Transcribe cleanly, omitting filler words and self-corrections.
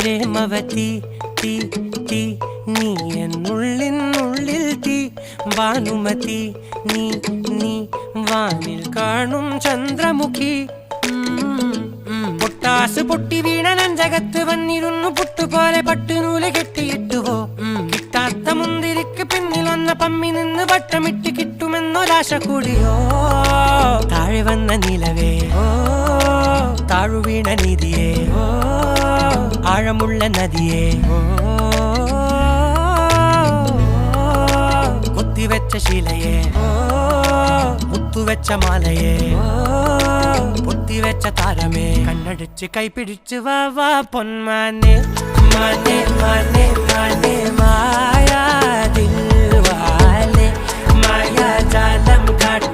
പ്രേമവതി തീ തീ നീ എന്നുള്ളിൽ തീ ഭാനുമതി നീ നീ വാനിൽ കാണും ചന്ദ്രമുഖി പൊട്ടാസ് പൊട്ടി വീണ നെഞ്ചകത്ത് വന്നിരുന്നു പുട്ടുപോലെ പട്ടുനൂല് കെട്ടിയിട്ടുവോ കിട്ടാത്ത മുന്തിരിക്ക് പിന്നിൽ വന്ന പമ്മി നിന്ന് വട്ടമിട്ട് കിട്ടുമെന്നൊരാശ കൂടിയോ താഴെ വന്ന നിലവേ താഴു വീണ നിധിയേ ആഴമുള്ള നദിയേ കൊത്തിവെച്ച ശിലയേ മുത്തുവെച്ച മാലയേ പൊത്തിവെച്ച താരമേ കണ്ണടിച്ച് കൈപിടിച്ച് വാ വാ പൊന്മാനെ മാനെ മാനെ മാനെ മായാ ദിൽവാലെ മായാ ജാലം കാട്ടി